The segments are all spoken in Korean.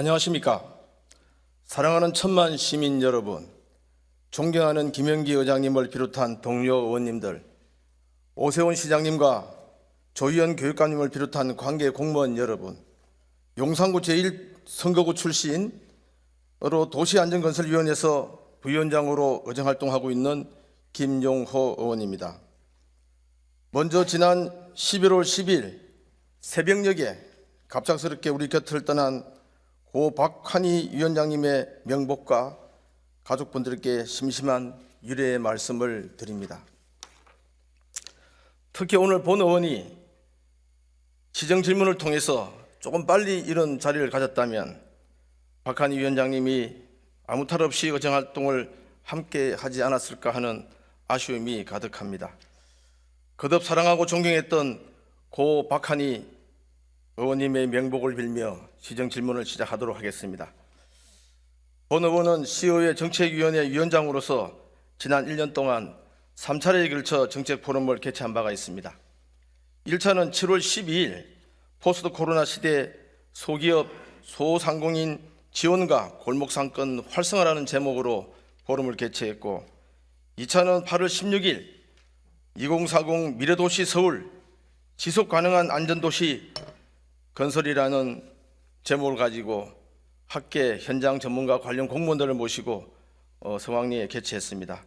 안녕하십니까. 사랑하는 천만 시민 여러분, 존경하는 김영기 의장님을 비롯한 동료 의원님들, 오세훈 시장님과 조희연 교육감님을 비롯한 관계 공무원 여러분, 용산구 제1선거구 출신으로 도시안전건설위원회에서 부위원장으로 의정활동하고 있는 김용호 의원입니다. 먼저 지난 11월 10일 새벽녘에 갑작스럽게 우리 곁을 떠난 고 박환희 위원장님의 명복과 가족분들께 심심한 유례의 말씀을 드립니다. 특히 오늘 본 의원이 시정 질문을 통해서 조금 빨리 이런 자리를 가졌다면 박환희 위원장님이 아무 탈 없이 의정활동을 함께 하지 않았을까 하는 아쉬움이 가득합니다. 거듭 사랑하고 존경했던 고 박환희 의원님의 명복을 빌며 시정 질문을 시작하도록 하겠습니다. 본 의원은 시의회 정책위원회 위원장으로서 지난 1년 동안 3차례에 걸쳐 정책 포럼을 개최한 바가 있습니다. 1차는 7월 12일 포스트 코로나 시대 소기업, 소상공인 지원과 골목상권 활성화라는 제목으로 포럼을 개최했고, 2차는 8월 16일 2040 미래도시 서울 지속가능한 안전도시 건설이라는 제목을 가지고 학계, 현장 전문가 관련 공무원들을 모시고 성황리에 개최했습니다.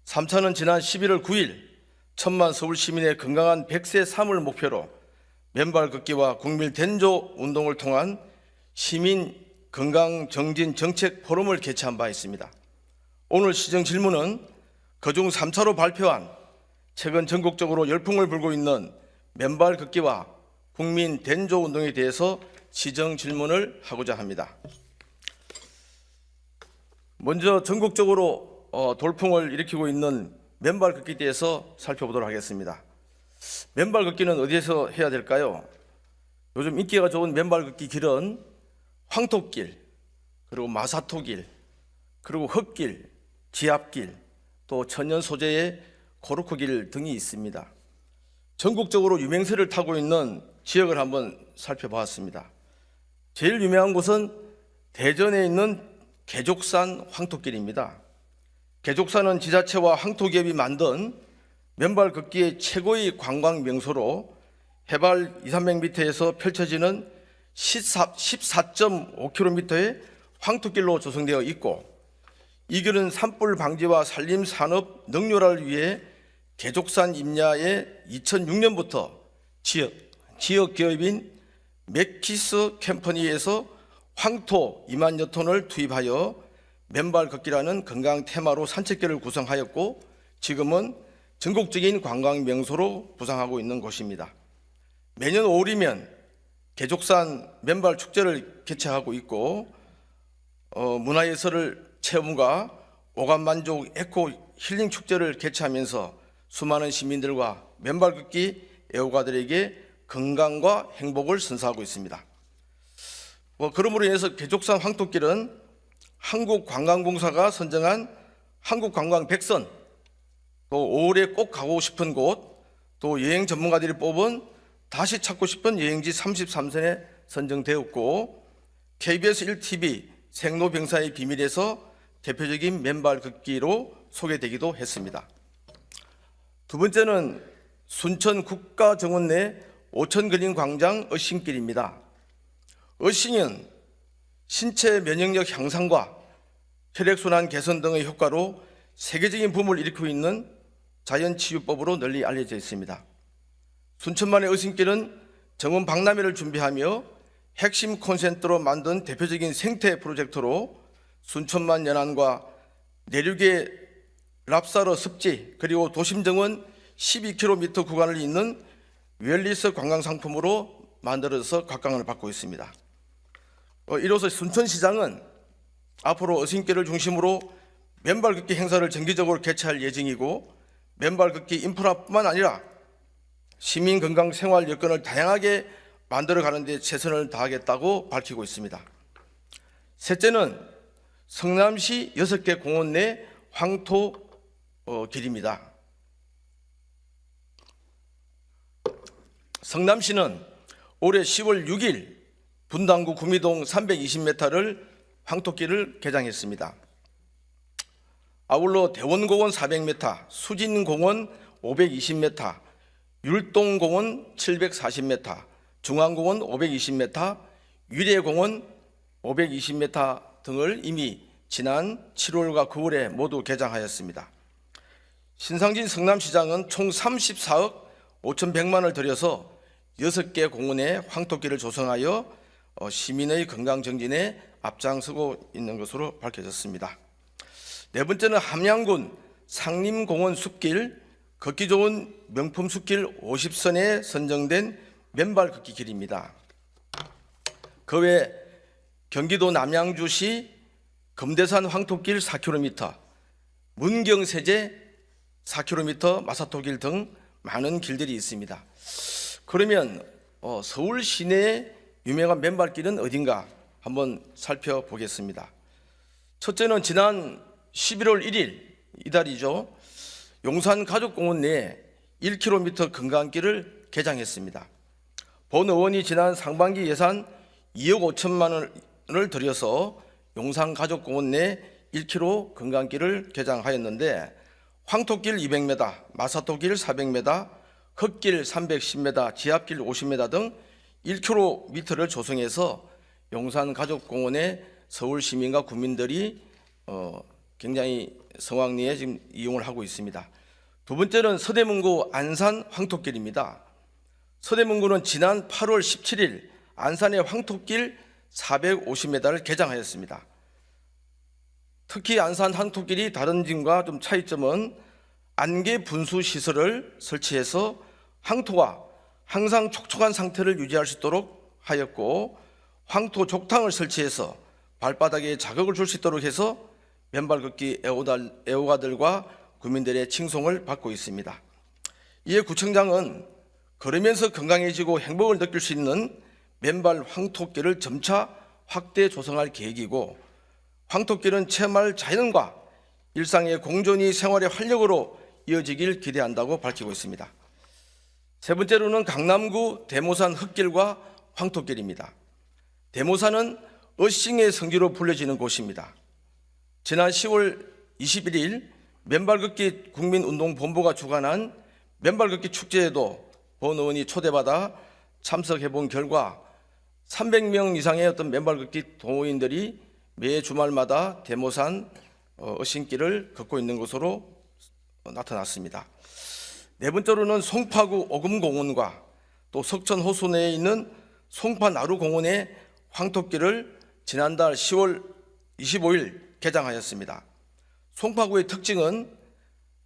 3차는 지난 11월 9일 천만 서울 시민의 건강한 100세 삶을 목표로 맨발 걷기와 국민 den조 운동을 통한 시민 건강 정진 정책 포럼을 개최한 바 있습니다. 오늘 시정 질문은 그중 3차로 발표한 최근 전국적으로 열풍을 불고 있는 맨발 걷기와 국민 den조 운동에 대해서 시정 질문을 하고자 합니다. 먼저 전국적으로 돌풍을 일으키고 있는 맨발 걷기에 대해서 살펴보도록 하겠습니다. 맨발 걷기는 어디에서 해야 될까요? 요즘 인기가 좋은 맨발 걷기 길은 황토길, 그리고 마사토길, 그리고 흙길, 지압길, 또 천연 소재의 코르크길 등이 있습니다. 전국적으로 유명세를 타고 있는 지역을 한번 살펴보았습니다. 제일 유명한 곳은 대전에 있는 개족산 황토길입니다. 개족산은 지자체와 황토기업이 만든 맨발 걷기의 최고의 관광 명소로 해발 200~300m에서 펼쳐지는 14.5km의 황토길로 조성되어 있고, 이 길은 산불 방지와 산림 산업 능률화를 위해 개족산 임야에 2006년부터 지역 기업인 맥키스 컴퍼니에서 황토 2만여 톤을 투입하여 맨발 걷기라는 건강 테마로 산책길을 구성하였고, 지금은 전국적인 관광 명소로 부상하고 있는 곳입니다. 매년 5월이면 개족산 맨발 축제를 개최하고 있고, 문화예술 체험과 오감만족 에코 힐링 축제를 개최하면서 수많은 시민들과 맨발 걷기 애호가들에게 건강과 행복을 선사하고 있습니다. 그러므로 인해서 개족산 황토길은 한국관광공사가 선정한 한국관광 100선, 또 5월에 꼭 가고 싶은 곳, 또 여행 전문가들이 뽑은 다시 찾고 싶은 여행지 33선에 선정되었고, KBS 1TV 생로병사의 비밀에서 대표적인 맨발 걷기로 소개되기도 했습니다. 두 번째는 순천 국가정원 내 오천그린 광장 어싱길입니다. 어싱은 신체 면역력 향상과 혈액순환 개선 등의 효과로 세계적인 붐을 일으키고 있는 자연치유법으로 널리 알려져 있습니다. 순천만의 어싱길은 정원 박람회를 준비하며 핵심 콘센트로 만든 대표적인 생태 프로젝트로 순천만 연안과 내륙의 랍사러 습지, 그리고 도심 정원 12km 구간을 잇는 웰리스 관광상품으로 만들어서 각광을 받고 있습니다. 이로써 순천시장은 앞으로 어싱길을 중심으로 맨발 걷기 행사를 정기적으로 개최할 예정이고, 맨발 걷기 인프라뿐만 아니라 시민 건강 생활 여건을 다양하게 만들어가는 데 최선을 다하겠다고 밝히고 있습니다. 셋째는 성남시 6개 공원 내 황토길입니다. 성남시는 올해 10월 6일 분당구 구미동 320m를 황토길을 개장했습니다. 아울러 대원공원 400m, 수진공원 520m, 율동공원 740m, 중앙공원 520m, 위례공원 520m 등을 이미 지난 7월과 9월에 모두 개장하였습니다. 신상진 성남시장은 총 34억 5,100만 원을 들여서 6개 공원에 황토길을 조성하여 시민의 건강 정진에 앞장서고 있는 것으로 밝혀졌습니다. 네 번째는 함양군 상림공원 숲길, 걷기 좋은 명품 숲길 50선에 선정된 맨발 걷기 길입니다. 그 외 경기도 남양주시 금대산 황토길 4km, 문경세제 4km 마사토길 등 많은 길들이 있습니다. 그러면 서울 시내의 유명한 맨발길은 어딘가 한번 살펴보겠습니다. 첫째는 지난 11월 1일 이달이죠. 용산가족공원 내에 1km 금강길을 개장했습니다. 본 의원이 지난 상반기 예산 2억 5천만 원을 들여서 용산가족공원 내 1km 금강길을 개장하였는데 황토길 200m, 마사토길 400m, 흙길 310m, 지압길 50m 등 1km를 조성해서 용산가족공원에 서울 시민과 국민들이 굉장히 성황리에 지금 이용을 하고 있습니다. 두 번째는 서대문구 안산 황토길입니다. 서대문구는 지난 8월 17일 안산의 황토길 450m를 개장하였습니다. 특히 안산 황토길이 다른 지역과 좀 차이점은 안개 분수 시설을 설치해서 황토가 항상 촉촉한 상태를 유지할 수 있도록 하였고, 황토 족탕을 설치해서 발바닥에 자극을 줄 수 있도록 해서 맨발 걷기 애호가들과 국민들의 칭송을 받고 있습니다. 이에 구청장은 걸으면서 건강해지고 행복을 느낄 수 있는 맨발 황토길을 점차 확대 조성할 계획이고, 황토길은 체험할 자연과 일상의 공존이 생활의 활력으로 이어지길 기대한다고 밝히고 있습니다. 세 번째로는 강남구 대모산 흙길과 황토길입니다. 대모산은 어싱의 성지로 불려지는 곳입니다. 지난 10월 21일 맨발걷기 국민운동본부가 주관한 맨발걷기 축제에도 본 의원이 초대받아 참석해본 결과 300명 이상의 어떤 맨발걷기 동호인들이 매 주말마다 대모산 어싱길을 걷고 있는 것으로 나타났습니다. 네 번째로는 송파구 오금공원과 또 석천 호수 내에 있는 송파나루공원의 황토길을 지난달 10월 25일 개장하였습니다. 송파구의 특징은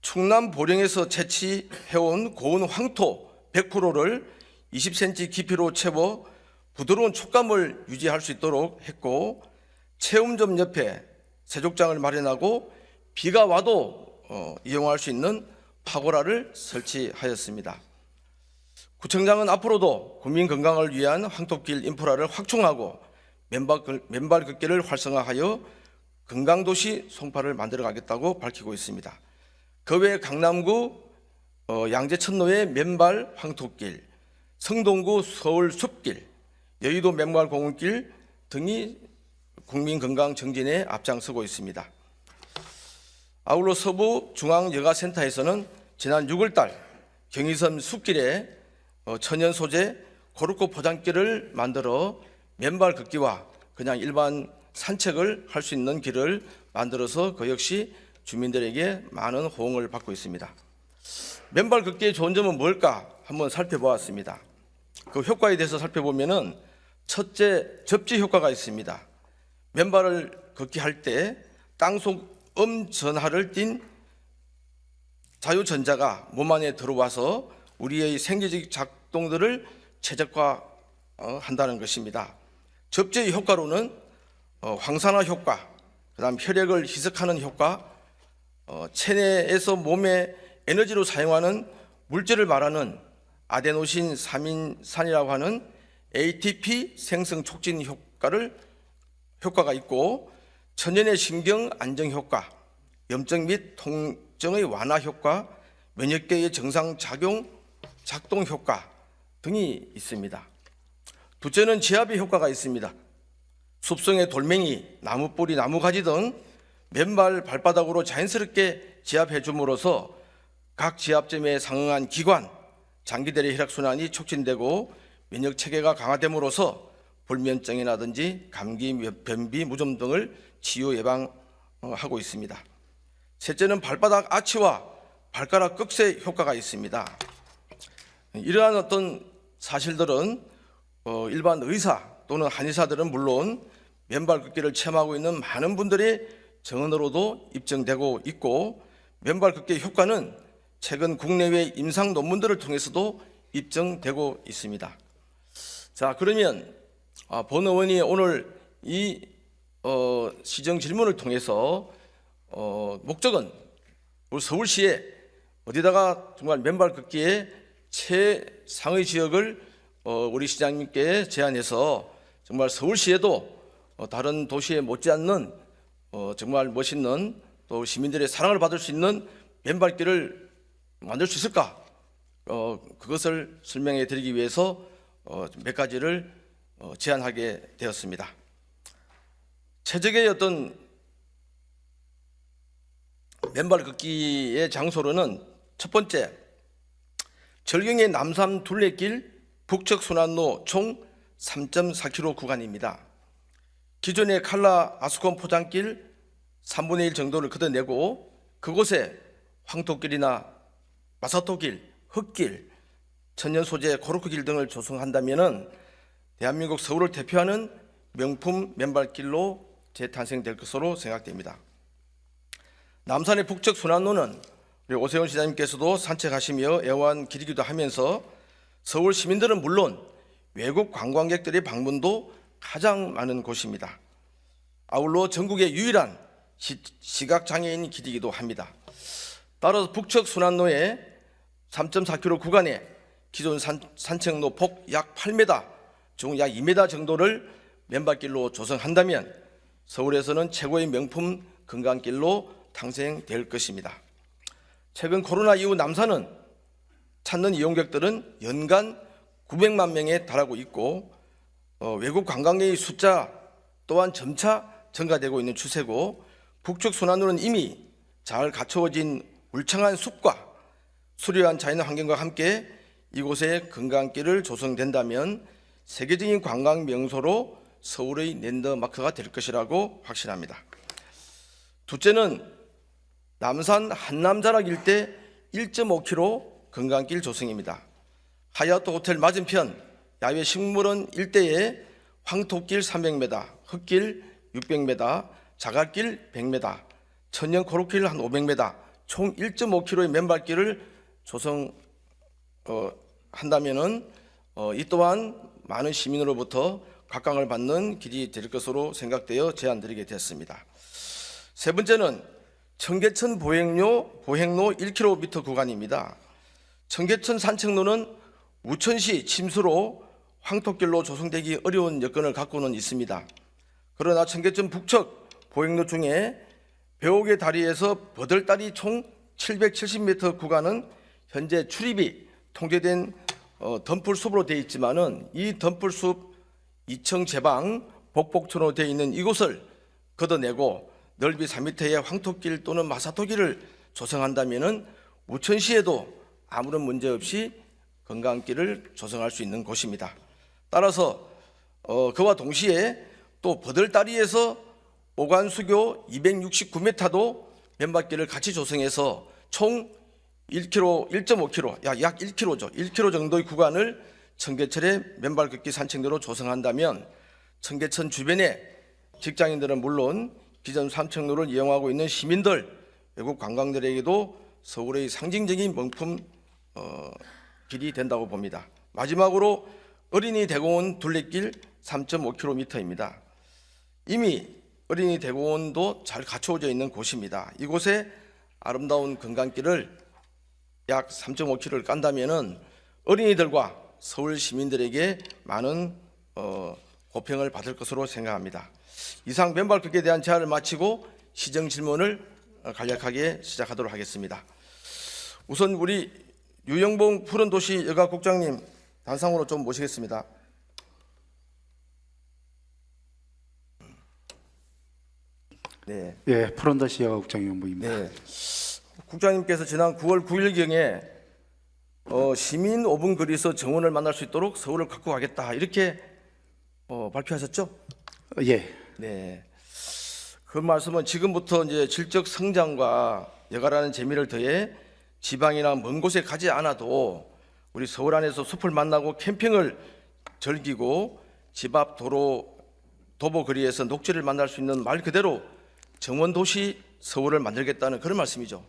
충남 보령에서 채취해온 고운 황토 100%를 20cm 깊이로 채워 부드러운 촉감을 유지할 수 있도록 했고, 체험점 옆에 세족장을 마련하고 비가 와도 이용할 수 있는 파고라를 설치하였습니다. 구청장은 앞으로도 국민 건강을 위한 황토길 인프라를 확충하고 맨발 걷기를 활성화하여 건강도시 송파를 만들어가겠다고 밝히고 있습니다. 그 외 강남구 양재천로의 맨발 황토길, 성동구 서울 숲길, 여의도 맨발 공원길 등이 국민 건강 정진에 앞장서고 있습니다. 아울러 서부 중앙여가센터에서는 지난 6월달 경의선 숲길에 천연 소재 고루꽃 포장길을 만들어 맨발 걷기와 그냥 일반 산책을 할 수 있는 길을 만들어서 그 역시 주민들에게 많은 호응을 받고 있습니다. 맨발 걷기의 좋은 점은 뭘까 한번 살펴보았습니다. 그 효과에 대해서 살펴보면은 첫째, 접지 효과가 있습니다. 맨발을 걷기 할 때 땅속 전하를 띤 자유전자가 몸 안에 들어와서 우리의 생리적 작동들을 최적화한다는 것입니다. 접지의 효과로는 황산화 효과, 그다음 혈액을 희석하는 효과, 체내에서 몸의 에너지로 사용하는 물질을 말하는 아데노신 3인산이라고 하는 ATP 생성 촉진 효과가 있고, 천연의 신경 안정 효과, 염증 및 통증의 완화 효과, 면역계의 정상 작동 효과 등이 있습니다. 둘째는 지압의 효과가 있습니다. 숲속의 돌멩이, 나무뿌리, 나무가지 등 맨발 발바닥으로 자연스럽게 지압해 줌으로써 각 지압점에 상응한 기관, 장기들의 혈액순환이 촉진되고 면역 체계가 강화됨으로써 불면증이라든지 감기, 변비, 무좀 등을 치유 예방하고 있습니다. 셋째는 발바닥 아치와 발가락 꺽쇠 효과가 있습니다. 이러한 어떤 사실들은 일반 의사 또는 한의사들은 물론 맨발 걷기를 체험하고 있는 많은 분들의 증언으로도 입증되고 있고, 맨발 걷기의 효과는 최근 국내외 임상 논문들을 통해서도 입증되고 있습니다. 자, 그러면 본 의원이 오늘 이 시정 질문을 통해서 목적은 우리 서울시에 어디다가 정말 맨발 걷기의 최상의 지역을 우리 시장님께 제안해서 정말 서울시에도 다른 도시에 못지않는 정말 멋있는 또 시민들의 사랑을 받을 수 있는 맨발길을 만들 수 있을까? 그것을 설명해 드리기 위해서 몇 가지를 제안하게 되었습니다. 최적의 어떤 맨발 걷기의 장소로는 첫 번째, 절경의 남산 둘레길 북측 순환로 총 3.4km 구간입니다. 기존의 칼라 아스콘 포장길 3분의 1 정도를 걷어내고 그곳에 황토길이나 마사토길, 흙길, 천연 소재 코르크길 등을 조성한다면 대한민국 서울을 대표하는 명품 맨발길로 재탄생될 것으로 생각됩니다. 남산의 북측 순환로는 우리 오세훈 시장님께서도 산책하시며 애호한 길이기도 하면서 서울 시민들은 물론 외국 관광객들의 방문도 가장 많은 곳입니다. 아울러 전국의 유일한 시각장애인 길이기도 합니다. 따라서 북측 순환로의 3.4km 구간에 기존 산책로 폭 약 8m, 중 약 2m 정도를 맨발길로 조성한다면 서울에서는 최고의 명품 건강길로 탄생될 것입니다. 최근 코로나 이후 남산은 찾는 이용객들은 연간 900만 명에 달하고 있고 외국 관광객의 숫자 또한 점차 증가되고 있는 추세고, 북측 순환로는 이미 잘 갖춰진 울창한 숲과 수려한 자연 환경과 함께 이곳에 건강길을 조성된다면 세계적인 관광 명소로 서울의 랜드마크가 될 것이라고 확신합니다. 둘째는 남산 한남자락 일대 1.5km 건강길 조성입니다. 하얏트 호텔 맞은편 야외 식물원 일대에 황토길 300m, 흙길 600m, 자갈길 100m, 천연 코르길 한 500m, 총 1.5km의 맨발길을 조성한다면은 이 또한 많은 시민으로부터 각광을 받는 길이 될 것으로 생각되어 제안드리게 됐습니다. 세 번째는 청계천 보행로 1km 구간입니다. 청계천 산책로는 우천시 침수로 황토길로 조성되기 어려운 여건을 갖고는 있습니다. 그러나 청계천 북측 보행로 중에 배옥의 다리에서 버들다리 총 770m 구간은 현재 출입이 통제된 덤플숲으로 되어 있지만은 이 덤플숲 2층 제방 복복천으로 되어 있는 이곳을 걷어내고 넓이 4m의 황토길 또는 마사토길을 조성한다면은 우천시에도 아무런 문제 없이 건강길을 조성할 수 있는 곳입니다. 따라서 그와 동시에 또 버들다리에서 오관수교 269m도 맨발길을 같이 조성해서 총 1km, 1.5km, 약 1km죠. 1km 정도의 구간을 청계천의 맨발 걷기 산책로로 조성한다면 청계천 주변의 직장인들은 물론 기존 산책로를 이용하고 있는 시민들, 외국 관광객들에게도 서울의 상징적인 명품 길이 된다고 봅니다. 마지막으로 어린이 대공원 둘레길 3.5km입니다. 이미 어린이 대공원도 잘 갖춰져 있는 곳입니다. 이곳에 아름다운 건강길을 약 3.5km를 깐다면은 어린이들과 서울 시민들에게 많은 고평을 받을 것으로 생각합니다. 이상 맨발 걷기에 대한 제안을 마치고 시정 질문을 간략하게 시작하도록 하겠습니다. 우선 우리 유영봉 푸른도시 여가국장님 단상으로 좀 모시겠습니다. 네. 예, 푸른도시 여가국장연구입니다. 네. 국장님께서 지난 9월 9일경에 시민 5분 거리에서 정원을 만날 수 있도록 서울을 갖고 가겠다 이렇게 발표하셨죠? 예, 네. 그 말씀은 지금부터 이제 질적 성장과 여가라는 재미를 더해 지방이나 먼 곳에 가지 않아도 우리 서울 안에서 숲을 만나고 캠핑을 즐기고 집 앞 도로 도보 거리에서 녹지를 만날 수 있는 말 그대로 정원 도시 서울을 만들겠다는 그런 말씀이죠.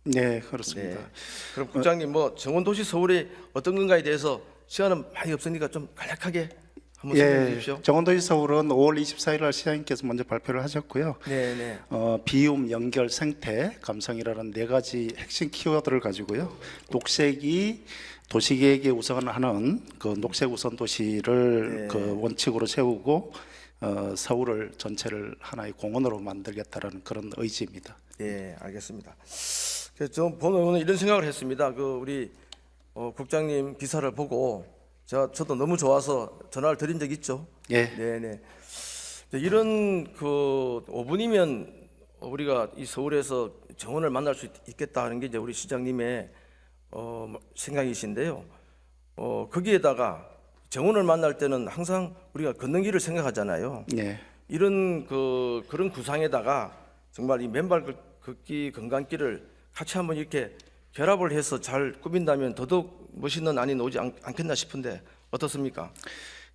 네, 그렇습니다. 네. 그럼 국장님 뭐 정원 도시 서울이 어떤 건가에 대해서 시간은 많이 없으니까 좀 간략하게 한번 설명해 주십시오. 정원도시 서울은 5월 24일 날 시장님께서 먼저 발표를 하셨고요. 네, 네. 비움, 연결, 생태, 감성이라는 네 가지 핵심 키워드를 가지고요. 녹색이 도시계획에 우선하는 그 녹색 우선 도시를 그 원칙으로 세우고 서울을 전체를 하나의 공원으로 만들겠다라는 그런 의지입니다. 네, 알겠습니다. 그래서 좀 오늘 이런 생각을 했습니다. 그 우리 국장님 기사를 보고 저도 너무 좋아서 전화를 드린 적 있죠. 예, 네, 네. 이런 그 5분이면 우리가 이 서울에서 정원을 만날 수 있겠다 하는 게 이제 우리 시장님의 생각이신데요. 거기에다가 정원을 만날 때는 항상 우리가 걷는 길을 생각하잖아요. 예, 이런 그런 구상에다가 정말 이 맨발 걷기 건강길을 같이 한번 이렇게 결합을 해서 잘 꾸민다면 더더욱 멋있는 안이 나오지 않겠나 싶은데 어떻습니까?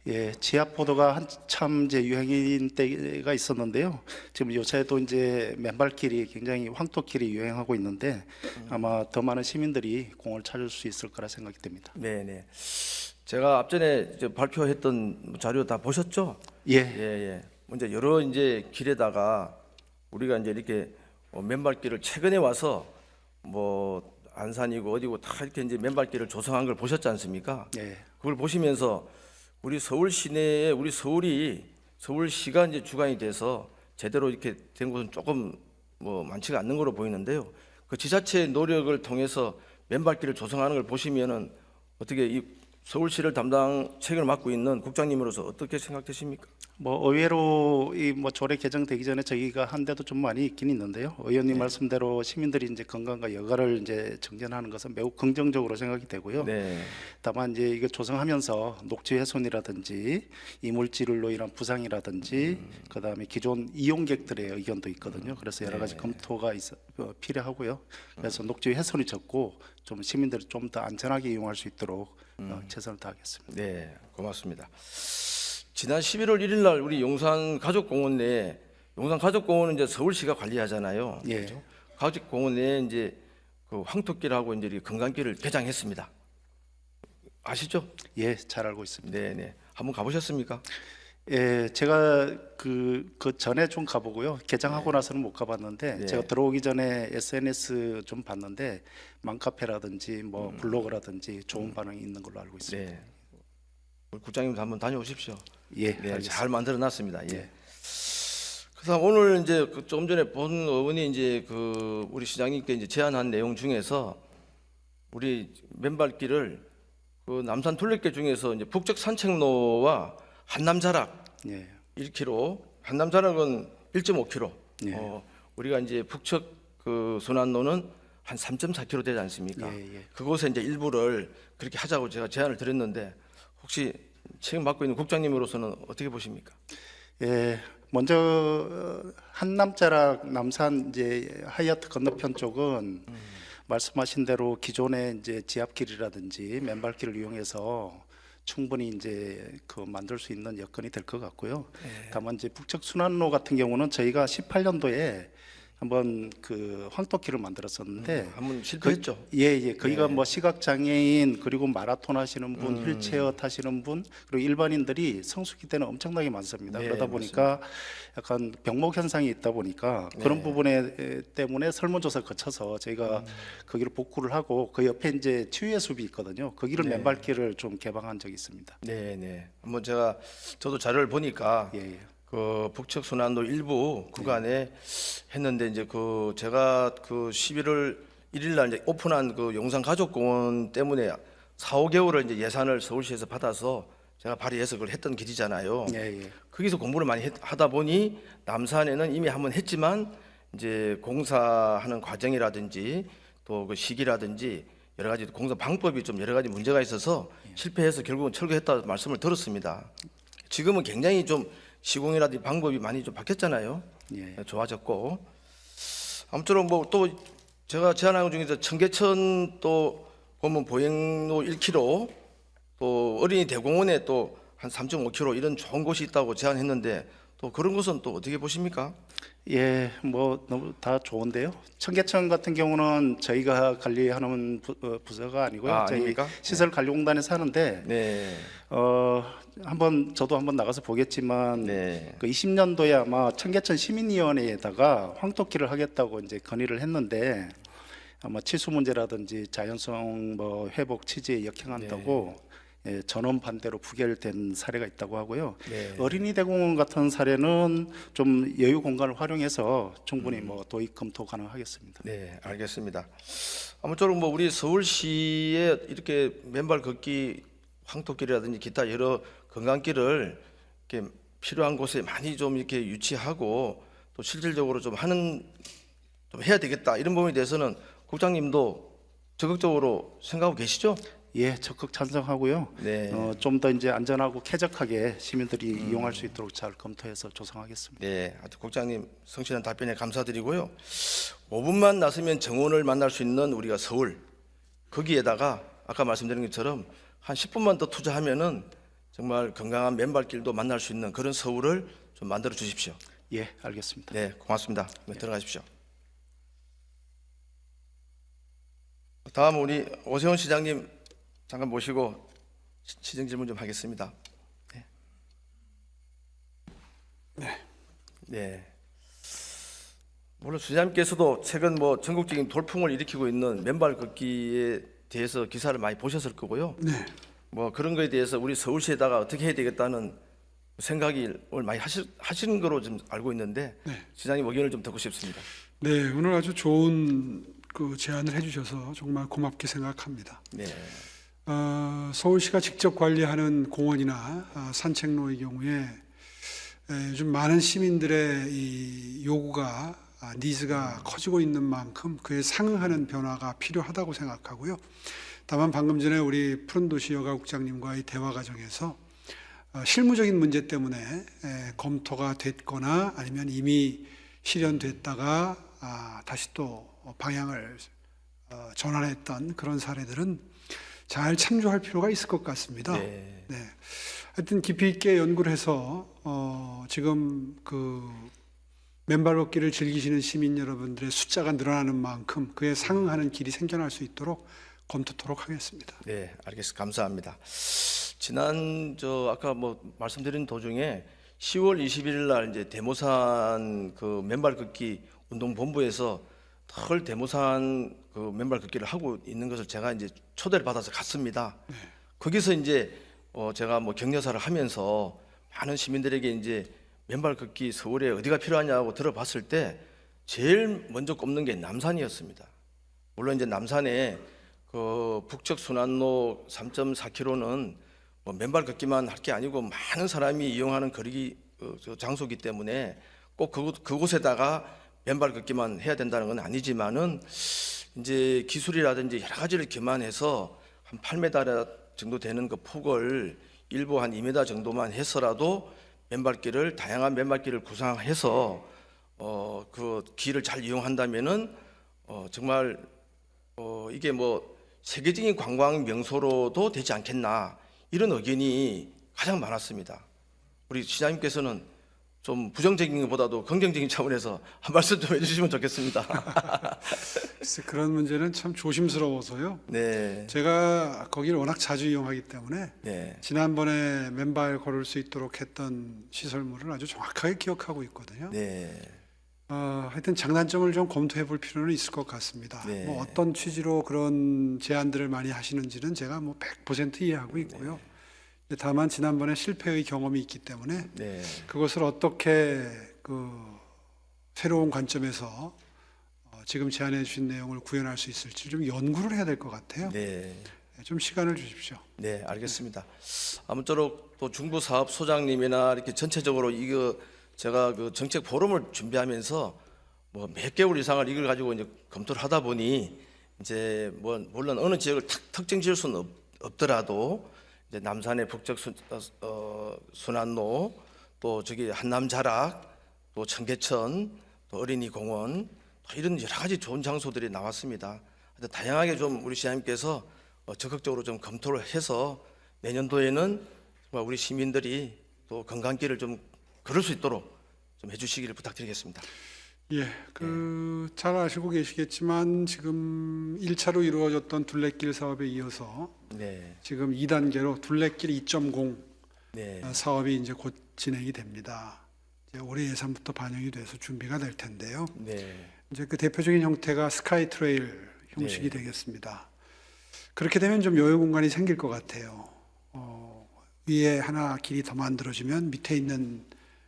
예, 지하포도가 한참 이제 유행인 때가 있었는데요. 지금 요새도 이제 맨발길이 굉장히 황토길이 유행하고 있는데 아마 더 많은 시민들이 공을 찾을 수 있을 거라 생각이 됩니다. 네, 네. 제가 앞전에 이제 발표했던 자료 다 보셨죠? 예, 예, 예. 이제 여러 이제 길에다가 우리가 이제 이렇게 맨발길을 최근에 와서 뭐 안산이고 어디고 다 이렇게 이제 맨발길을 조성한 걸 보셨지 않습니까? 예, 그걸 보시면서 우리 서울 시내에 우리 서울시가 이제 주관이 돼서 제대로 이렇게 된 곳은 조금 뭐 많지가 않는 거로 보이는데요. 그 지자체의 노력을 통해서 맨발길을 조성하는 걸 보시면은 어떻게 이 서울시를 담당 책임을 맡고 있는 국장님으로서 어떻게 생각되십니까? 뭐 의외로 이 뭐 조례 개정되기 전에 저희가 한 데도 좀 많이 있긴 있는데요. 의원님 말씀대로 시민들이 이제 건강과 여가를 이제 정전하는 것은 매우 긍정적으로 생각이 되고요. 네. 다만 이제 이거 조성하면서 녹지 훼손이라든지 이물질로 인한 부상이라든지 그다음에 기존 이용객들의 의견도 있거든요. 그래서 여러 가지 검토가 필요하고요. 그래서 녹지 훼손이 적고 좀 시민들이 좀 더 안전하게 이용할 수 있도록 최선을 다하겠습니다. 네, 고맙습니다. 지난 11월 1일 날 우리 용산 가족공원 내에 용산 가족공원은 이제 서울시가 관리하잖아요. 예. 그렇죠? 가족공원 내에 이제 그 황토길하고 이제 건강길을 개장했습니다. 아시죠? 예, 잘 알고 있습니다. 네, 네. 한번 가보셨습니까? 예, 제가 그 전에 좀 가보고요. 개장하고 나서는 못 가봤는데 네. 제가 들어오기 전에 SNS 좀 봤는데 맘카페라든지 뭐 블로그라든지 좋은 반응이 있는 걸로 알고 있습니다. 네. 우리 국장님도 한번 다녀오십시오. 예, 네, 알겠습니다. 잘 만들어 놨습니다. 예. 그래서 오늘 이제 조금 전에 본 의원이 이제 그 우리 시장님께 이제 제안한 내용 중에서 우리 맨발길을 그 남산 둘레길 중에서 이제 북적 산책로와 한남자락 예, 1km, 한남자락은 1.5km. 예. 우리가 이제 북측 그 순환로는 한 3.4km 되지 않습니까? 예, 예. 그곳에 이제 일부를 그렇게 하자고 제가 제안을 드렸는데 혹시 책임 맡고 있는 국장님으로서는 어떻게 보십니까? 예, 먼저 한남자락 남산 이제 하이아트 건너편 쪽은 말씀하신 대로 기존의 이제 지압길이라든지 맨발길을 이용해서 충분히 이제 그 만들 수 있는 여건이 될 것 같고요. 다만 이제 북측 순환로 같은 경우는 저희가 18년도에 한번 그 황토길을 만들었었는데 한번 실패했죠. 예, 거기가 뭐 시각 장애인 그리고 마라톤 하시는 분, 휠체어 타시는 분 그리고 일반인들이 성수기 때는 엄청나게 많습니다. 네, 그러다 보니까 약간 병목 현상이 있다 보니까 그런 부분에 때문에 설문조사 거쳐서 저희가 거기를 복구를 하고 그 옆에 이제 치유의 숲이 있거든요. 거기를 맨발길을 좀 개방한 적이 있습니다. 네, 네. 한번 저도 자료를 보니까 예. 그 북측 순환로 일부 구간에 했는데 이제 그 제가 그 11월 1일 날 이제 오픈한 그 용산 가족공원 때문에 4, 5개월을 이제 예산을 서울시에서 받아서 제가 발의해서 그걸 했던 길이잖아요. 예, 예. 거기서 공부를 많이 하다 보니 남산에는 이미 한번 했지만 이제 공사하는 과정이라든지 또 그 시기라든지 여러 가지 공사 방법이 좀 여러 가지 문제가 있어서 실패해서 결국은 철거했다 말씀을 들었습니다. 지금은 굉장히 좀 시공이라든지 방법이 많이 좀 바뀌었잖아요. 예. 좋아졌고 아무쪼록 뭐 또 제가 제안한 것 중에서 청계천 또 보면 보행로 1km 또 어린이 대공원에 또 한 3.5km 이런 좋은 곳이 있다고 제안했는데 또 그런 것은 또 어떻게 보십니까? 예, 뭐 너무 다 좋은데요. 청계천 같은 경우는 저희가 관리하는 부서가 아니고요. 아, 저희 아닙니까? 시설 관리공단에서 하는데 네, 저도 한번 나가서 보겠지만 네, 그 20년도에 아마 청계천 시민위원회에다가 황토길을 하겠다고 이제 건의를 했는데 아마 치수 문제라든지 자연성 뭐 회복 취지에 역행한다고 예, 전원 반대로 부결된 사례가 있다고 하고요. 네. 어린이 대공원 같은 사례는 좀 여유 공간을 활용해서 충분히 뭐 도입 검토 가능하겠습니다. 네, 알겠습니다. 아무쪼록 뭐 우리 서울시에 이렇게 맨발 걷기 황토길이라든지 기타 여러 관광길을 이렇게 필요한 곳에 많이 좀 이렇게 유치하고 또 실질적으로 좀 해야 되겠다 이런 부분에 대해서는 국장님도 적극적으로 생각하고 계시죠? 예, 적극 찬성하고요. 네. 좀 더 이제 안전하고 쾌적하게 시민들이 이용할 수 있도록 잘 검토해서 조성하겠습니다. 네, 하여튼 국장님 성실한 답변에 감사드리고요. 5분만 나서면 정원을 만날 수 있는 우리가 서울 거기에다가 아까 말씀드린 것처럼 한 10분만 더 투자하면은 정말 건강한 맨발길도 만날 수 있는 그런 서울을 좀 만들어 주십시오. 예, 알겠습니다. 네, 고맙습니다. 네, 들어가십시오. 다음 우리 오세훈 시장님 잠깐 모시고 시정 질문 좀 하겠습니다. 네. 물론 시장님께서도 최근 뭐 전국적인 돌풍을 일으키고 있는 맨발 걷기에 대해서 기사를 많이 보셨을 거고요. 네, 뭐 그런 거에 대해서 우리 서울시에다가 어떻게 해야 되겠다는 생각을 많이 하시는 거로 좀 알고 있는데 네. 시장님 의견을 좀 듣고 싶습니다. 네, 오늘 아주 좋은 그 제안을 해주셔서 정말 고맙게 생각합니다. 네, 서울시가 직접 관리하는 공원이나 산책로의 경우에 요즘 많은 시민들의 이 요구가 니즈가 커지고 있는 만큼 그에 상응하는 변화가 필요하다고 생각하고요. 다만 방금 전에 우리 푸른도시 여가국장님과의 대화 과정에서 실무적인 문제 때문에 검토가 됐거나 아니면 이미 실현됐다가 다시 또 방향을 전환했던 그런 사례들은 잘 참조할 필요가 있을 것 같습니다. 네. 네. 하여튼 깊이 있게 연구를 해서 지금 그 맨발 걷기를 즐기시는 시민 여러분들의 숫자가 늘어나는 만큼 그에 상응하는 길이 생겨날 수 있도록 검토토록 하겠습니다. 네, 알겠습니다. 감사합니다. 지난 아까 뭐 말씀드린 도중에 10월 21일 날 이제 대모산 그 맨발 걷기 운동본부에서 털 대모산 그 맨발 걷기를 하고 있는 것을 제가 이제 초대를 받아서 갔습니다. 거기서 이제 제가 뭐 격려사를 하면서 많은 시민들에게 이제 맨발 걷기 서울에 어디가 필요하냐고 들어봤을 때 제일 먼저 꼽는 게 남산이었습니다. 물론 이제 남산에 그 북측 순환로 3.4km는 뭐 맨발 걷기만 할 게 아니고 많은 사람이 이용하는 거리 장소이기 때문에 꼭 그곳에다가 맨발 걷기만 해야 된다는 건 아니지만은 이제 기술이라든지 여러 가지를 기반해서 한 8m 정도 되는 그 폭을 일부 한 2m 정도만 해서라도 맨발길을 다양한 맨발길을 구상해서 그 길을 잘 이용한다면은 정말 이게 뭐 세계적인 관광 명소로도 되지 않겠나 이런 의견이 가장 많았습니다. 우리 시장님께서는 좀 부정적인 것보다도 긍정적인 차원에서 한 말씀 좀 해주시면 좋겠습니다. 글쎄, 그런 문제는 참 조심스러워서요. 네, 제가 거기를 워낙 자주 이용하기 때문에 네, 지난번에 맨발 걸을 수 있도록 했던 시설물을 아주 정확하게 기억하고 있거든요. 네, 하여튼 장단점을 좀 검토해 볼 필요는 있을 것 같습니다. 네. 뭐 어떤 취지로 그런 제안들을 많이 하시는지는 제가 뭐 100% 이해하고 있고요. 다만 지난번에 실패의 경험이 있기 때문에 네. 그것을 어떻게 그 새로운 관점에서 지금 제안해 주신 내용을 구현할 수 있을지 좀 연구를 해야 될 것 같아요. 네. 좀 시간을 주십시오. 네, 알겠습니다. 아무쪼록 또 중부사업소장님이나 이렇게 전체적으로 이거 제가 그 정책 포럼을 준비하면서 뭐 몇 개월 이상을 이걸 가지고 이제 검토를 하다 보니 이제 뭐 물론 어느 지역을 특정 지을 수는 없더라도 이제 남산의 북적 순환로, 또 저기 한남자락, 또 청계천, 또 어린이 공원, 또 이런 여러 가지 좋은 장소들이 나왔습니다. 다양하게 좀 우리 시장님께서 적극적으로 좀 검토를 해서 내년도에는 정말 우리 시민들이 또 관광길을 좀 걸을 수 있도록 좀 해주시기를 부탁드리겠습니다. 예, 잘 아시고 계시겠지만 지금 1차로 이루어졌던 둘레길 사업에 이어서 네, 지금 2단계로 둘레길 2.0 네, 사업이 이제 곧 진행이 됩니다. 이제 올해 예산부터 반영이 돼서 준비가 될 텐데요. 네, 이제 그 대표적인 형태가 스카이 트레일 형식이 네. 되겠습니다. 그렇게 되면 좀 여유 공간이 생길 것 같아요. 위에 하나 길이 더 만들어지면 밑에 있는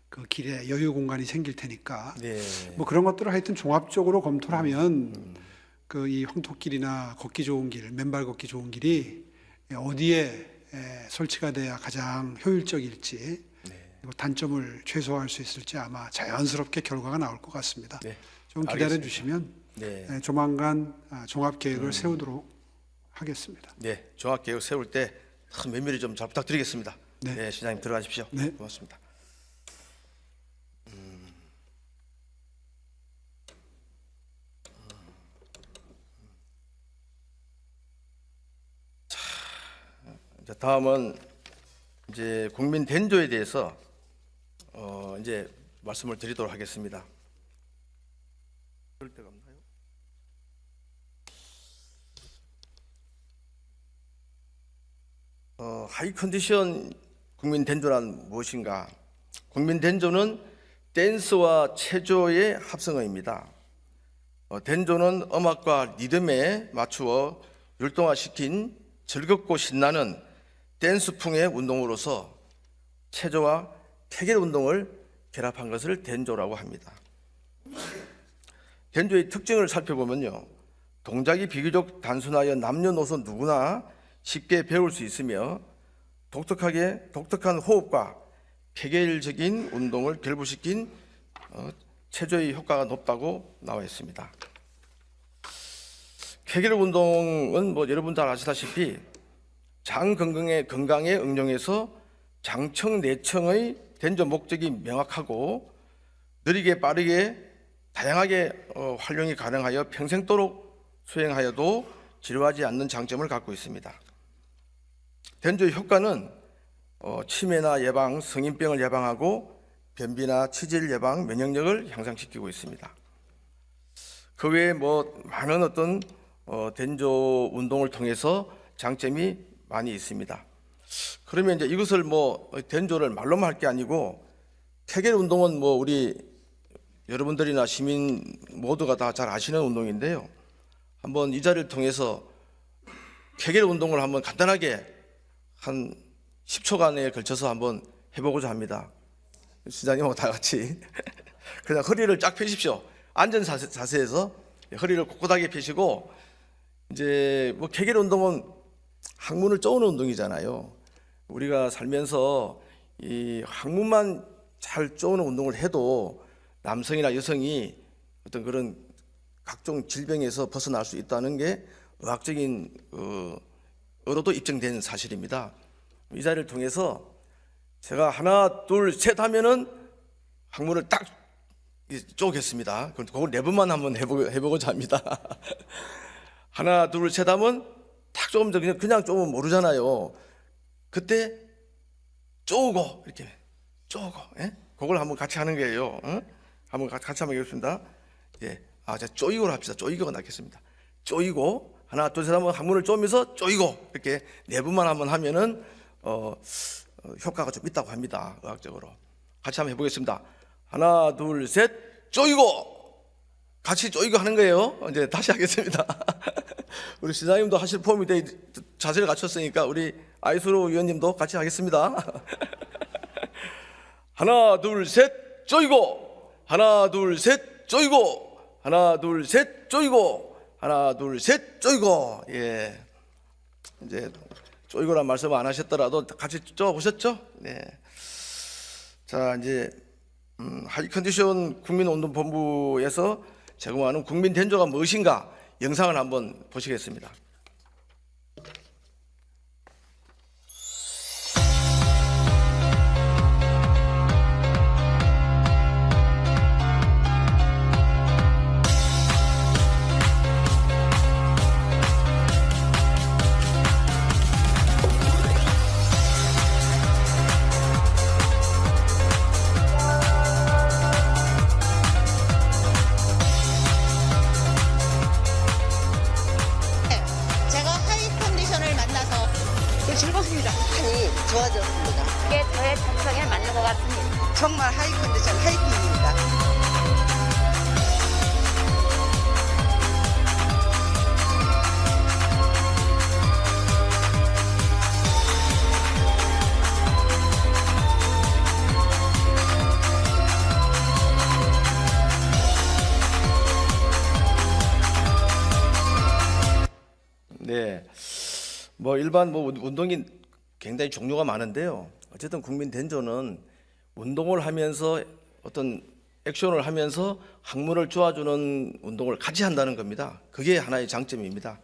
그 길에 여유 공간이 생길 테니까 네. 뭐 그런 것들을 하여튼 종합적으로 검토를 하면 그 이 황토길이나 걷기 좋은 길, 맨발 걷기 좋은 길이 어디에 설치가 돼야 가장 효율적일지, 그리고 단점을 최소화할 수 있을지 아마 자연스럽게 결과가 나올 것 같습니다. 네. 좀 기다려 알겠습니다. 주시면 네. 조만간 종합 계획을 세우도록 하겠습니다. 네, 종합 계획 세울 때 면밀히 좀 잘 부탁드리겠습니다. 네. 네, 시장님 들어가십시오. 네. 고맙습니다. 자, 이제 다음은 이제 국민 den조에 대해서 이제 말씀을 드리도록 하겠습니다. 그럴 데가 없나요? 하이 컨디션 국민 den조란 무엇인가? 국민 den조는 댄스와 체조의 합성어입니다. den조는 음악과 리듬에 맞추어 율동화시킨 즐겁고 신나는 댄스풍의 운동으로서 체조와 케겔 운동을 결합한 것을 den조라고 합니다. den조의 특징을 살펴보면요, 동작이 비교적 단순하여 남녀노소 누구나 쉽게 배울 수 있으며 독특한 호흡과 케겔적인 운동을 결부시킨 체조의 효과가 높다고 나와 있습니다. 케겔 운동은 뭐 여러분 잘 아시다시피 장 건강에 응용해서 장청 내청의 den조 목적이 명확하고 느리게 빠르게 다양하게 활용이 가능하여 평생도록 수행하여도 지루하지 않는 장점을 갖고 있습니다. den조의 효과는 치매나 예방, 성인병을 예방하고 변비나 치질 예방, 면역력을 향상시키고 있습니다. 그 외에 뭐 많은 어떤 den조 운동을 통해서 장점이 많이 있습니다. 그러면 이제 이것을 뭐 den조를 말로만 할 게 아니고 케겔 운동은 뭐 우리 여러분들이나 시민 모두가 다 잘 아시는 운동인데요. 한번 이 자리를 통해서 케겔 운동을 한번 간단하게 한 10초간에 걸쳐서 한번 해보고자 합니다. 시장님하고 다 같이 그냥 허리를 쫙 펴십시오. 앉은 자세에서 허리를 꼿꼿하게 펴시고, 이제 뭐 케겔 운동은 항문을 쪼는 운동이잖아요. 우리가 살면서 이 항문만 잘 쪼는 운동을 해도 남성이나 여성이 어떤 그런 각종 질병에서 벗어날 수 있다는 게 의학적인 으로도 입증된 사실입니다. 이 자리를 통해서 제가 하나 둘 셋 하면은 항문을 딱 쪼겠습니다. 그걸 4번만 한번 해보고자 합니다. 하나 둘 셋 하면 딱 조금 더 그냥 쪼면 모르잖아요. 그때 쪼고 이렇게 쪼고, 예? 그걸 한번 같이 하는 거예요. 한번 같이 한번 해보겠습니다. 예, 자 쪼이고로 합시다. 쪼이고가 낫겠습니다. 쪼이고 하나 둘 셋 하면 항문을 쪼면서 쪼이고 이렇게 4번만 한번 하면은 효과가 좀 있다고 합니다. 의학적으로. 같이 한번 해보겠습니다. 하나 둘 셋 쪼이고, 같이 쪼이고 하는 거예요. 이제 다시 하겠습니다. 우리 시장님도 하실 폼이 돼 자세를 갖췄으니까 우리 아이수로 위원님도 같이 하겠습니다. 하나 둘 셋 쪼이고, 하나 둘 셋 쪼이고, 하나 둘 셋 쪼이고, 하나 둘 셋 쪼이고. 예, 이제 쪼이거란 말씀 안 하셨더라도 같이 쪼보셨죠? 네. 자, 이제 하이컨디션 국민운동본부에서 제공하는 국민 대조가 무엇인가 영상을 한번 보시겠습니다. 제가 하이 컨디션을 만나서 즐겁습니다. 많이 좋아졌습니다. 그게 저의 정성에 맞는 것 같습니다. 정말 하이 컨디션 하이킹입니다. 네, 뭐 일반 뭐 운동이 굉장히 종류가 많은데요. 어쨌든 국민 대조는 운동을 하면서 어떤 액션을 하면서 학문을 쪼아주는 운동을 같이 한다는 겁니다. 그게 하나의 장점입니다.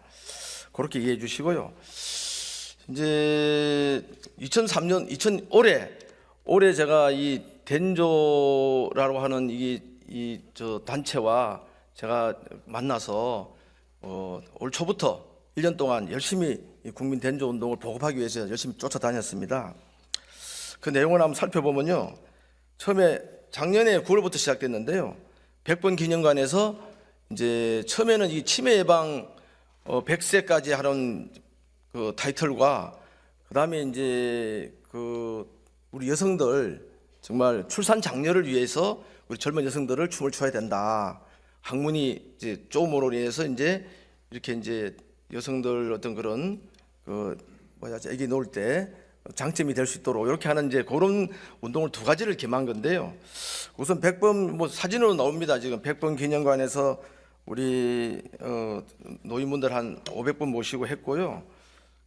그렇게 이해해 주시고요. 이제 2003년 올해 제가 이 덴조라고 하는 저 단체와 제가 만나서 올 초부터 1년 동안 열심히 이 국민 덴조 운동을 보급하기 위해서 열심히 쫓아다녔습니다. 그 내용을 한번 살펴보면요. 처음에 작년에 9월부터 시작됐는데요. 100번 기념관에서 이제 처음에는 이 치매 예방 100세까지 하는 그 타이틀과 그다음에 이제 그 우리 여성들 정말 출산 장려를 위해서 우리 젊은 여성들을 춤을 춰야 된다. 학문이 이제 쪼음으로 인해서 이제 이렇게 이제 여성들 어떤 그런 그 아기 놓을 때 장점이 될 수 있도록 이렇게 하는 이제 그런 운동을 두 가지를 겸한 건데요. 우선 100번 뭐 사진으로 나옵니다. 지금 100번 기념관에서 우리 노인분들 한 500분 모시고 했고요.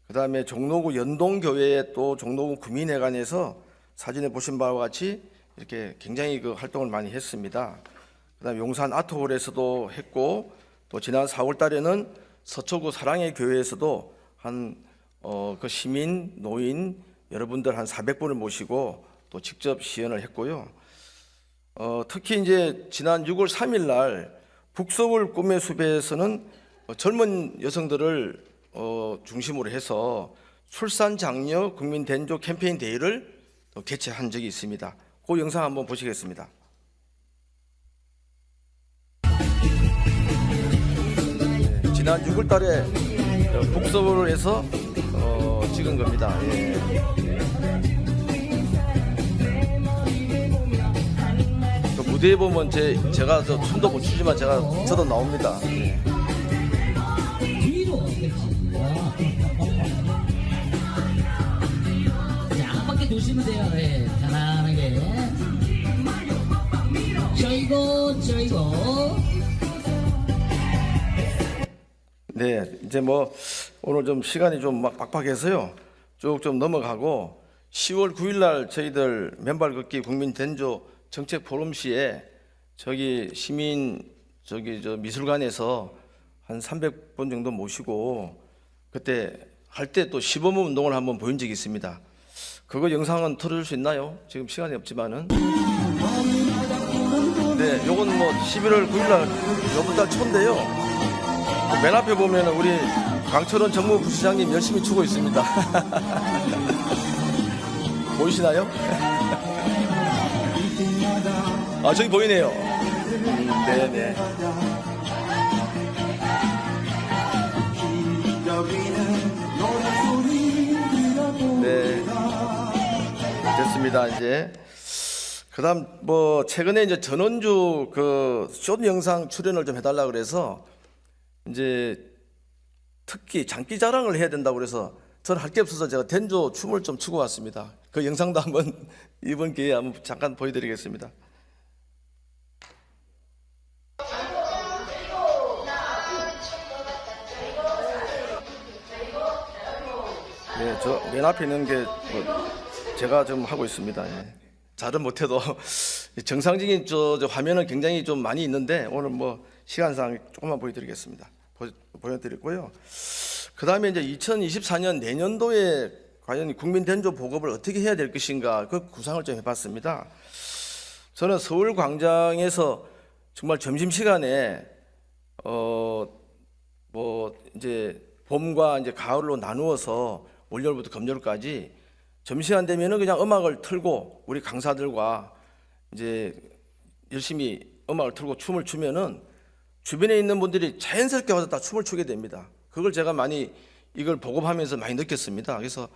그다음에 종로구 연동교회에 또 종로구 구민회관에서 사진에 보신 바와 같이 이렇게 굉장히 그 활동을 많이 했습니다. 그다음에 용산 아트홀에서도 했고 또 지난 4월 달에는 서초구 사랑의 교회에서도 그 시민, 노인 여러분들 한 400분을 모시고 또 직접 시연을 했고요. 특히 이제 지난 6월 3일 날 북서울 꿈의 숲에서는 젊은 여성들을 중심으로 해서 출산 장려 국민 대조 캠페인 대회를 개최한 적이 있습니다. 그 영상 한번 보시겠습니다. 지난 6월 달에 북서울에서 찍은 겁니다. 예. 그 무대에 보면 제가 저 춤도 못 추지만 저도 나옵니다. 예. 자, 한 바퀴 도시면 돼요. 네, 편안하게. 쪼이고. 네, 이제 뭐 오늘 좀 시간이 좀 막 빡빡해서요. 쭉 좀 넘어가고 10월 9일 날 저희들 맨발 걷기 국민 덴조 정책 포럼 시에 저기 시민 저 미술관에서 한 300분 정도 모시고 그때 할 때 또 시범 운동을 한번 보인 적이 있습니다. 그거 영상은 틀어줄 수 있나요? 지금 시간이 없지만은. 네, 요건 뭐 11월 9일 날 요번 달 초인데요. 맨 앞에 보면 우리 강철원 정무부시장님 열심히 추고 있습니다. 보이시나요? 아, 저기 보이네요. 네네. 네. 됐습니다, 이제. 그다음 뭐 최근에 이제 전원주 그 쇼 영상 출연을 좀 해달라 그래서 이제 특히 장기 자랑을 해야 된다고 그래서 저는 할 게 없어서 제가 덴조 춤을 좀 추고 왔습니다. 그 영상도 한번 이번 기회에 한번 잠깐 보여드리겠습니다. 저 맨 앞에 있는 게 제가 좀 하고 있습니다. 예. 잘은 못해도 정상적인 저 화면은 굉장히 좀 많이 있는데 오늘 뭐 시간상 조금만 보여드리겠습니다. 보여드리고요. 그 다음에 이제 2024년 내년도에 과연 국민 된조 보급을 어떻게 해야 될 것인가 그 구상을 좀 해봤습니다. 저는 서울 광장에서 정말 점심 시간에 뭐 이제 봄과 이제 가을로 나누어서 월요일부터 금요일까지 점심시간 되면은 그냥 음악을 틀고 우리 강사들과 이제 열심히 음악을 틀고 춤을 추면은 주변에 있는 분들이 자연스럽게 와서 다 춤을 추게 됩니다. 그걸 제가 많이 이걸 보급하면서 많이 느꼈습니다. 그래서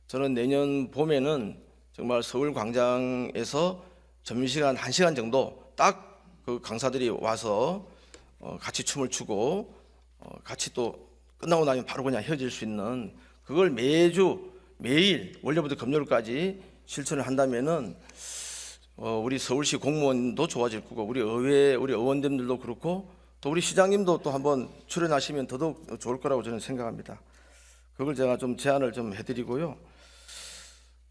저는 내년 봄에는 정말 서울 광장에서 점심시간 1시간 정도 딱 그 강사들이 와서 같이 춤을 추고 같이 또 끝나고 나면 바로 그냥 헤어질 수 있는 그걸 매일 월요일부터 금요일까지 실천을 한다면은 우리 서울시 공무원도 좋아질 거고 우리 의회 우리 의원님들도 그렇고 또 우리 시장님도 또 한번 출연하시면 더더욱 좋을 거라고 저는 생각합니다. 그걸 제가 좀 제안을 좀 해드리고요.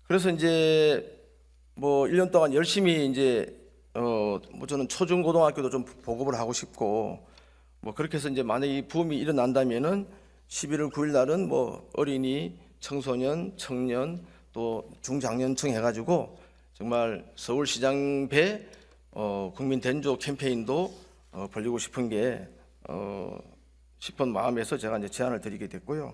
그래서 이제 뭐 1년 동안 열심히 이제 뭐 저는 초중고등학교도 좀 보급을 하고 싶고 뭐 그렇게 해서 이제 만약 이 부음이 일어난다면은 11월 9일 날은 뭐 어린이, 청소년, 청년 또 중장년층 해가지고 정말 서울시장 배 국민 된조 캠페인도 벌리고 싶은 게 싶은 마음에서 제가 이제 제안을 드리게 됐고요.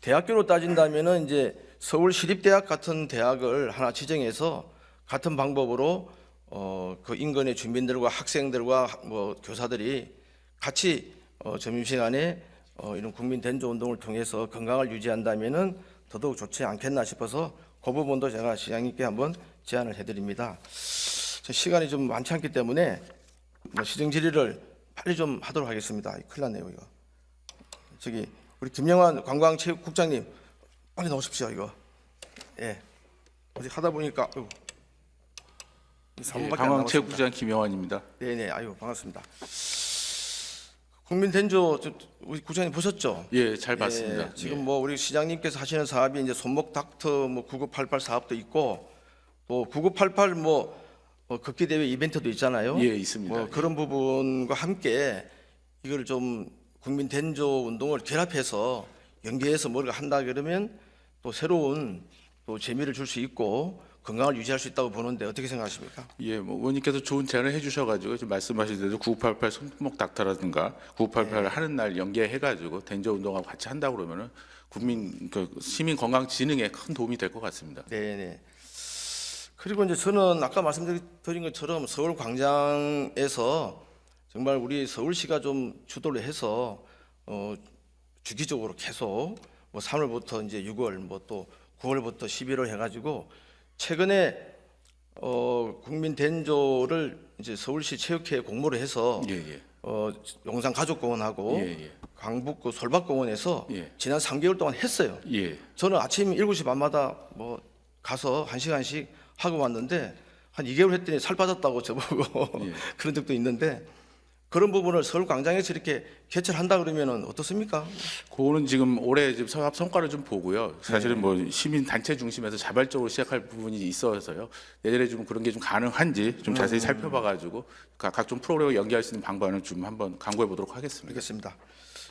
대학교로 따진다면은 이제 서울시립대학 같은 대학을 하나 지정해서 같은 방법으로 그 인근의 주민들과 학생들과 뭐 교사들이 같이 점심시간에 이런 국민 된조 운동을 통해서 건강을 유지한다면은 더더욱 좋지 않겠나 싶어서 그 부분도 제가 시장님께 한번 제안을 해드립니다. 시간이 좀 많지 않기 때문에 뭐 시정 질의를 빨리 좀 하도록 하겠습니다. 큰일 났네요 이거. 저기 우리 김영환 관광체육국장님 빨리 나오십시오 이거. 예. 어디 하다 보니까 관광체육국장 김영환입니다. 네네. 아유 반갑습니다. 국민 된조 우리 국장님 보셨죠? 예, 잘 봤습니다. 예, 지금 예. 뭐 우리 시장님께서 하시는 사업이 이제 손목 닥터 뭐 9988 사업도 있고 또 9988 뭐 걷기 대회 이벤트도 있잖아요. 예, 있습니다. 뭐 그런 부분과 함께 이걸 좀 국민 된조 운동을 결합해서 연계해서 뭔가 한다 그러면 또 새로운 또 재미를 줄 수 있고 건강을 유지할 수 있다고 보는데 어떻게 생각하십니까? 예, 뭐 의원님께서 좋은 제안을 해주셔가지고 지금 말씀하신 대로 9988 손목 닥터라든가 9988 하는 날 연계해가지고 된조 운동하고 같이 한다 그러면은 국민 그 시민 건강 지능에 큰 도움이 될 것 같습니다. 네네. 그리고 이제 저는 아까 말씀드린 것처럼 서울 광장에서 정말 우리 서울시가 좀 주도를 해서 주기적으로 계속 뭐 3월부터 이제 6월 뭐 또 9월부터 11월 해가지고 최근에 국민 된조를 이제 서울시 체육회에 공모를 해서 예, 예. 용산 가족공원하고 예, 예. 강북구 솔밭공원에서 예. 지난 3개월 동안 했어요. 예. 저는 아침 7시 반마다 뭐 가서 1시간씩 하고 왔는데 한 2개월 했더니 살 빠졌다고 저보고 예. 그런 적도 있는데 그런 부분을 서울 광장에서 이렇게 개최를 한다 그러면은 어떻습니까? 그거는 지금 올해 지금 사업 성과를 좀 보고요. 사실은 뭐 시민 단체 중심에서 자발적으로 시작할 부분이 있어서요. 내년에 좀 그런 게 좀 가능한지 좀 자세히 살펴봐가지고 각종 프로그램을 연계할 수 있는 방법을 좀 한번 강구해 보도록 하겠습니다. 알겠습니다.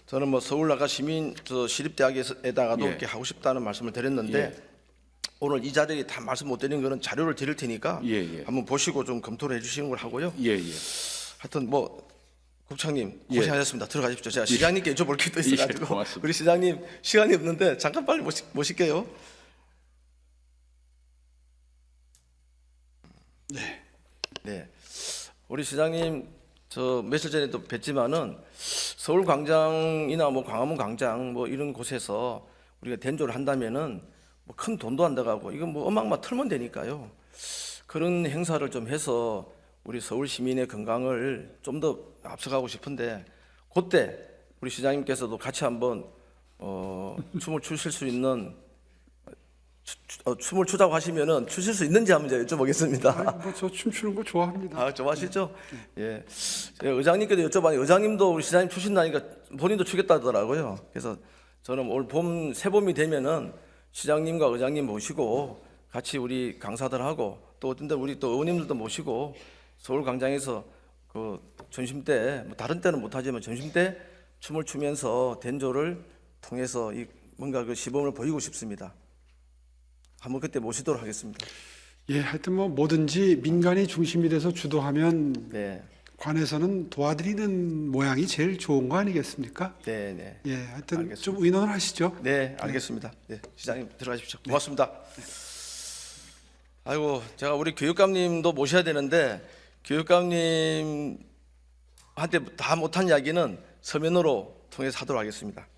저는 뭐 서울 나가 시민 시립대학에다가도 예. 이렇게 하고 싶다는 말씀을 드렸는데 예. 오늘 이 자리에 다 말씀 못 드린 거는 자료를 드릴 테니까 예, 예. 한번 보시고 좀 검토를 해주시는 걸 하고요. 예, 예. 하여튼 뭐 국장님 예. 고생하셨습니다. 들어가십시오. 제가 시장님께 여쭤볼 게 또 있어가지고 고맙습니다. 우리 시장님 시간이 없는데 잠깐 빨리 모실게요. 네. 우리 시장님 저 며칠 전에도 뵀지만은 서울 광장이나 뭐 광화문 광장 뭐 이런 곳에서 우리가 된조를 한다면은 뭐 큰 돈도 안 들어가고 이건 뭐 음악만 틀면 되니까요. 그런 행사를 좀 해서 우리 서울 시민의 건강을 좀 더 앞서가고 싶은데 그때 우리 시장님께서도 같이 한번 춤을 추실 수 있는 춤을 추자고 하시면은 추실 수 있는지 한번 제가 여쭤보겠습니다. 뭐저 춤추는 거 좋아합니다. 아, 좋아하시죠? 예. 제가 의장님께도 여쭤봤는데 의장님도 우리 시장님 추신다니까 본인도 추겠다더라고요. 그래서 저는 올 봄 새봄이 되면은 시장님과 의장님 모시고 같이 우리 강사들하고 또 어떤 데 우리 또 의원님들도 모시고 서울 광장에서 그 점심 때 뭐 다른 때는 못하지만 점심 때 춤을 추면서 den조를 통해서 이 뭔가 그 시범을 보이고 싶습니다. 한번 그때 모시도록 하겠습니다. 예, 하여튼 뭐 뭐든지 민간이 중심이 돼서 주도하면 네, 관에서는 도와드리는 모양이 제일 좋은 거 아니겠습니까? 네, 네. 예, 하여튼 알겠습니다. 좀 의논을 하시죠. 네, 알겠습니다. 네, 시장님 들어가십시오. 고맙습니다. 아이고, 제가 우리 교육감님도 모셔야 되는데 교육감님한테 다 못한 이야기는 서면으로 통해서 하도록 하겠습니다.